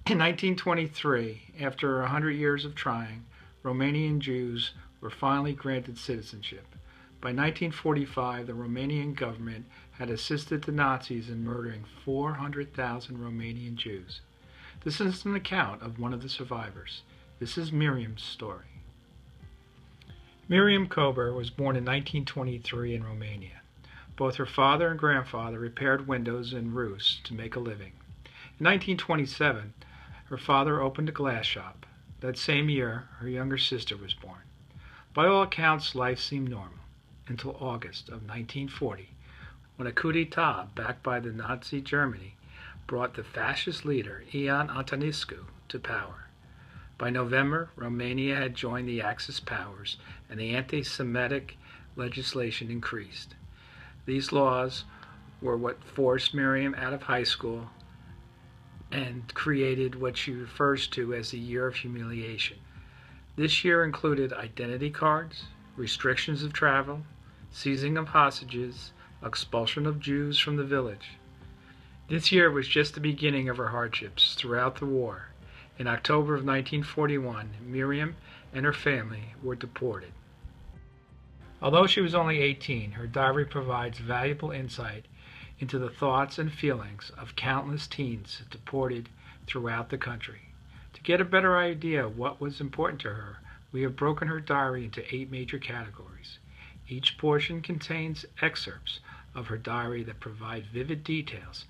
In 1923, after 100 years of trying, Romanian Jews were finally granted citizenship. By 1945, the Romanian government had assisted the Nazis in murdering 400,000 Romanian Jews. This is an account of one of the survivors. This is Miriam's story. Miriam Kober was born in 1923 in Romania. Both her father and grandfather repaired windows in Rus to make a living. In 1927, her father opened a glass shop. That same year, her younger sister was born. By all accounts, life seemed normal until August of 1940, when a coup d'etat backed by the Nazi Germany brought the fascist leader Ion Antonescu to power. By November, Romania had joined the Axis powers, and the anti-Semitic legislation increased. These laws were what forced Miriam out of high school and created what she refers to as the Year of Humiliation. This year included identity cards, restrictions of travel, seizing of hostages, expulsion of Jews from the village. This year was just the beginning of her hardships throughout the war. In October of 1941, Miriam and her family were deported. Although she was only 18, her diary provides valuable insight into the thoughts and feelings of countless teens deported throughout the country. To get a better idea of what was important to her, we have broken her diary into 8 major categories. Each portion contains excerpts of her diary that provide vivid details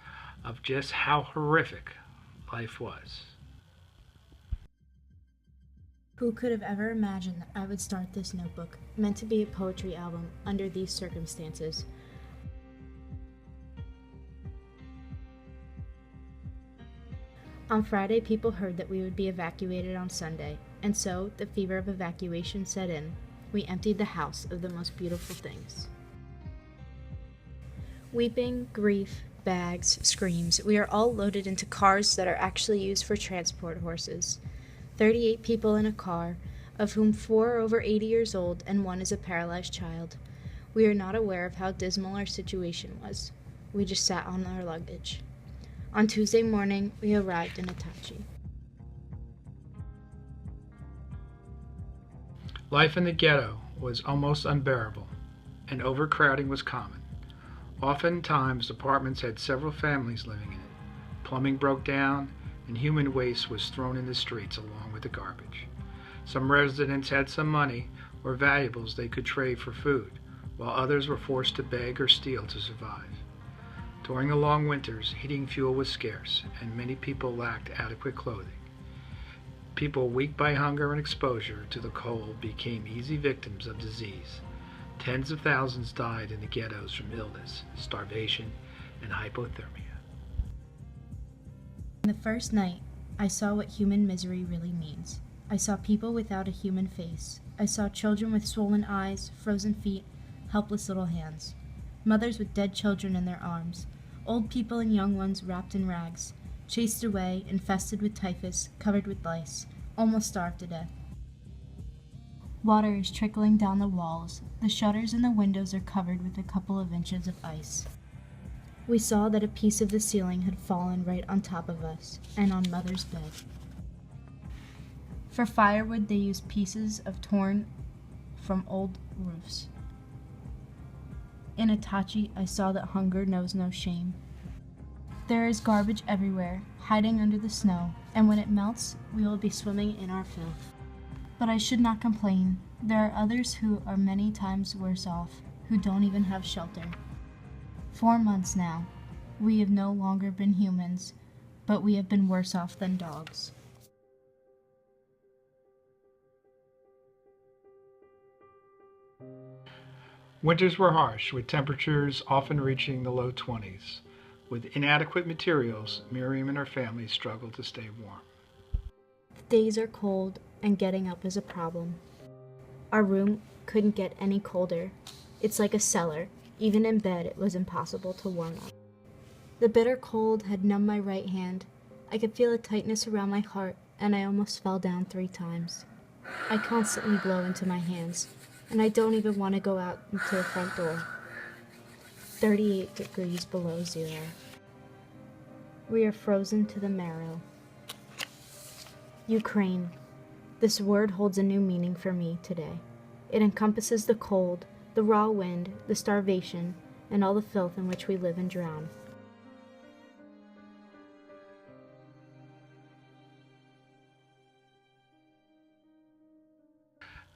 of just how horrific life was. Who could have ever imagined that I would start this notebook, meant to be a poetry album, under these circumstances? On Friday, people heard that we would be evacuated on Sunday, and so the fever of evacuation set in. We emptied the house of the most beautiful things. Weeping, grief, bags, screams, we are all loaded into cars that are actually used for transport horses. 38 people in a car, of whom 4 are over 80 years old and 1 is a paralyzed child. We are not aware of how dismal our situation was. We just sat on our luggage. On Tuesday morning, we arrived in Atachi. Life in the ghetto was almost unbearable, and overcrowding was common. Oftentimes, apartments had several families living in it. Plumbing broke down, and human waste was thrown in the streets along with the garbage. Some residents had some money or valuables they could trade for food, while others were forced to beg or steal to survive. During the long winters, heating fuel was scarce, and many people lacked adequate clothing. People weak by hunger and exposure to the cold became easy victims of disease. Tens of thousands died in the ghettos from illness, starvation, and hypothermia. The first night, I saw what human misery really means. I saw people without a human face. I saw children with swollen eyes, frozen feet, helpless little hands. Mothers with dead children in their arms. Old people and young ones wrapped in rags. Chased away, infested with typhus, covered with lice, almost starved to death. Water is trickling down the walls. The shutters in the windows are covered with a couple of inches of ice. We saw that a piece of the ceiling had fallen right on top of us, and on Mother's bed. For firewood, they used pieces of torn from old roofs. In Atachi, I saw that hunger knows no shame. There is garbage everywhere, hiding under the snow, and when it melts, we will be swimming in our filth. But I should not complain. There are others who are many times worse off, who don't even have shelter. 4 months now. We have no longer been humans, but we have been worse off than dogs. Winters were harsh, with temperatures often reaching the low 20s. With inadequate materials, Miriam and her family struggled to stay warm. The days are cold, and getting up is a problem. Our room couldn't get any colder. It's like a cellar. Even in bed, it was impossible to warm up. The bitter cold had numbed my right hand. I could feel a tightness around my heart, and I almost fell down 3 times. I constantly blow into my hands, and I don't even want to go out into the front door. 38 degrees below zero. We are frozen to the marrow. Ukraine. This word holds a new meaning for me today. It encompasses the cold, the raw wind, the starvation, and all the filth in which we live and drown.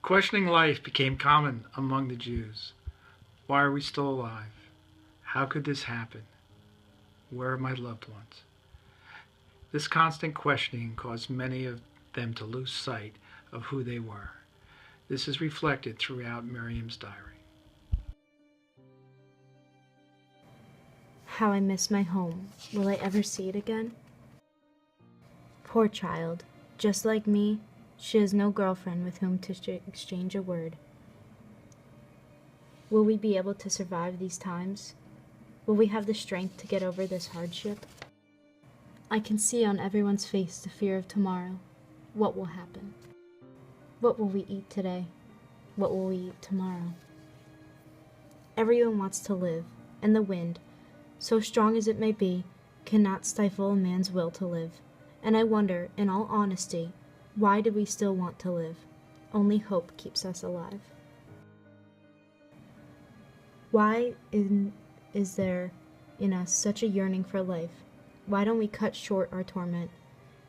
Questioning life became common among the Jews. Why are we still alive? How could this happen? Where are my loved ones? This constant questioning caused many of them to lose sight of who they were. This is reflected throughout Miriam's diary. How I miss my home. Will I ever see it again? Poor child. Just like me, she has no girlfriend with whom to exchange a word. Will we be able to survive these times? Will we have the strength to get over this hardship? I can see on everyone's face the fear of tomorrow. What will happen? What will we eat today? What will we eat tomorrow? Everyone wants to live, and the wind, so strong as it may be, cannot stifle a man's will to live. And I wonder, in all honesty, why do we still want to live? Only hope keeps us alive. Why is there in us such a yearning for life? Why don't we cut short our torment?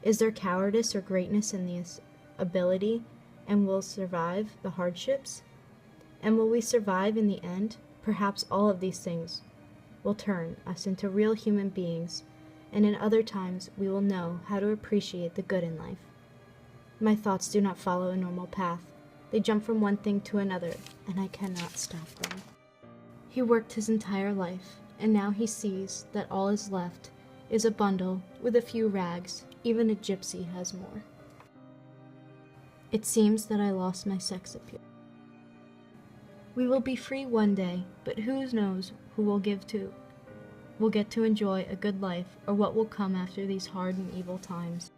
Is there cowardice or greatness in this ability, and will survive the hardships? And will we survive in the end? Perhaps all of these things will turn us into real human beings, and in other times we will know how to appreciate the good in life. My thoughts do not follow a normal path. They jump from one thing to another, and I cannot stop them. He worked his entire life, and now he sees that all is left is a bundle with a few rags. Even a gypsy has more. It seems that I lost my sex appeal. We will be free one day, but who knows who will get to enjoy a good life, or what will come after these hard and evil times.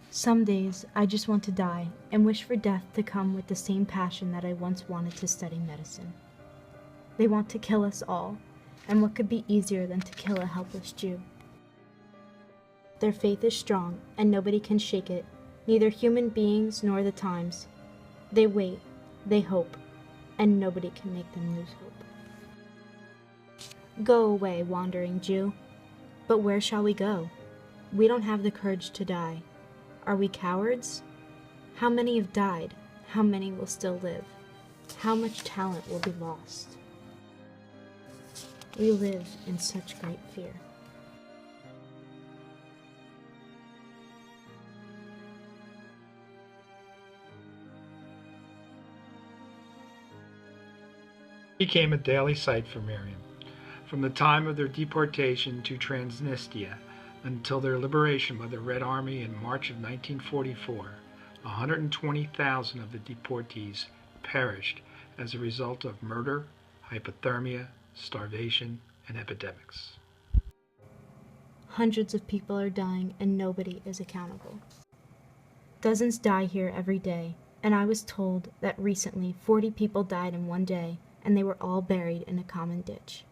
Some days I just want to die and wish for death to come with the same passion that I once wanted to study medicine. They want to kill us all, and what could be easier than to kill a helpless Jew? Their faith is strong, and nobody can shake it, neither human beings nor the times. They wait, they hope, and nobody can make them lose hope. Go away, wandering Jew. But where shall we go? We don't have the courage to die. Are we cowards? How many have died? How many will still live? How much talent will be lost? We live in such great fear. Became a daily sight for Miriam. From the time of their deportation to Transnistria until their liberation by the Red Army in March of 1944, 120,000 of the deportees perished as a result of murder, hypothermia, starvation, and epidemics. Hundreds of people are dying and nobody is accountable. Dozens die here every day, and I was told that recently 40 people died in one day, and they were all buried in a common ditch.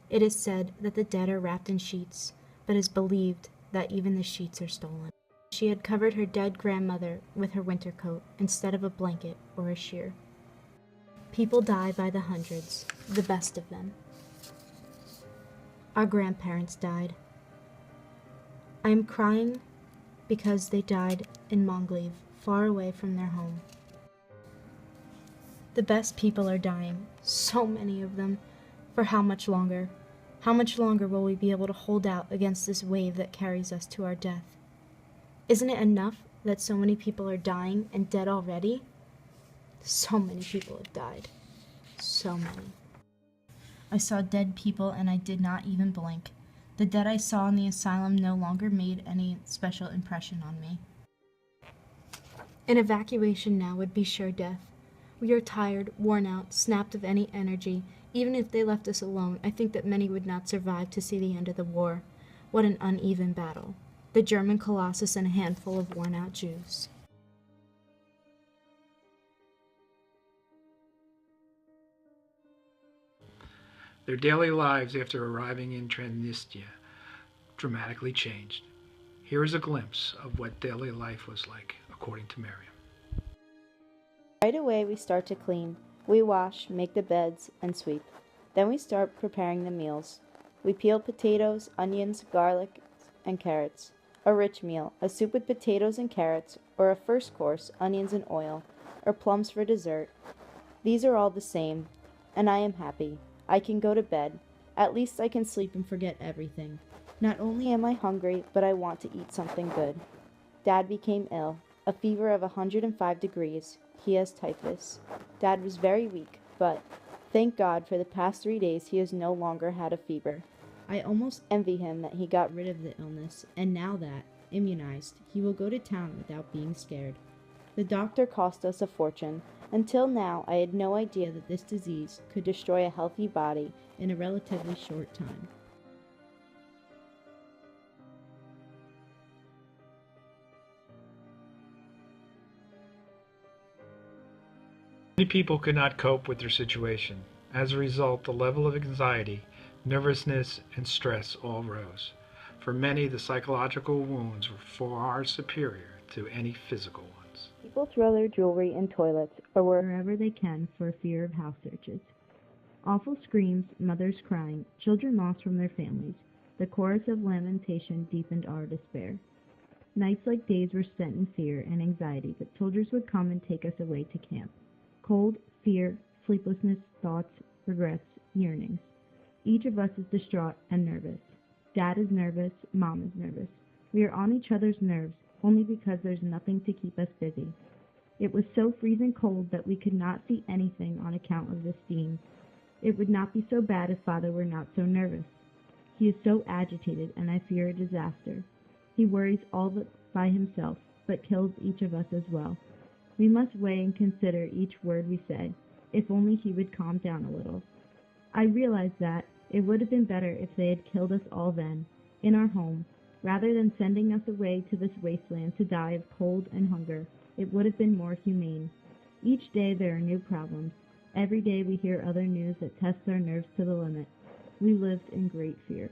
It is said that the dead are wrapped in sheets, but it is believed that even the sheets are stolen. She had covered her dead grandmother with her winter coat instead of a blanket or a sheer. People die by the hundreds, the best of them. Our grandparents died. I am crying because they died in Mongliv, far away from their home. The best people are dying, so many of them. For how much longer? How much longer will we be able to hold out against this wave that carries us to our death? Isn't it enough that so many people are dying and dead already? So many people have died. So many. I saw dead people and I did not even blink. The dead I saw in the asylum no longer made any special impression on me. An evacuation now would be sure death. We are tired, worn out, snapped of any energy. Even if they left us alone, I think that many would not survive to see the end of the war. What an uneven battle. The German Colossus and a handful of worn-out Jews. Their daily lives after arriving in Transnistria dramatically changed. Here is a glimpse of what daily life was like, according to Miriam. Right away we start to clean. We wash, make the beds, and sweep. Then we start preparing the meals. We peel potatoes, onions, garlic, and carrots. A rich meal, a soup with potatoes and carrots, or a first course, onions and oil, or plums for dessert. These are all the same, and I am happy. I can go to bed. At least I can sleep and forget everything. Not only am I hungry, but I want to eat something good. Dad became ill, a fever of 105 degrees. He has typhus. Dad was very weak, but thank God for the past 3 days he has no longer had a fever. I almost envy him that he got rid of the illness, and now that, immunized, he will go to town without being scared. The doctor cost us a fortune. Until now, I had no idea that this disease could destroy a healthy body in a relatively short time. Many people could not cope with their situation. As a result, the level of anxiety, nervousness, and stress all rose. For many, the psychological wounds were far superior to any physical ones. People throw their jewelry in toilets or wherever they can for fear of house searches. Awful screams, mothers crying, children lost from their families. The chorus of lamentation deepened our despair. Nights like days were spent in fear and anxiety that soldiers would come and take us away to camp. Cold, fear, sleeplessness, thoughts, regrets, yearnings. Each of us is distraught and nervous. Dad is nervous, Mom is nervous. We are on each other's nerves only because there's nothing to keep us busy. It was so freezing cold that we could not see anything on account of the steam. It would not be so bad if Father were not so nervous. He is so agitated, and I fear a disaster. He worries all by himself, but kills each of us as well. We must weigh and consider each word we say. If only he would calm down a little. I realize that it would have been better if they had killed us all then, in our home, rather than sending us away to this wasteland to die of cold and hunger. It would have been more humane. Each day there are new problems. Every day we hear other news that tests our nerves to the limit. We lived in great fear.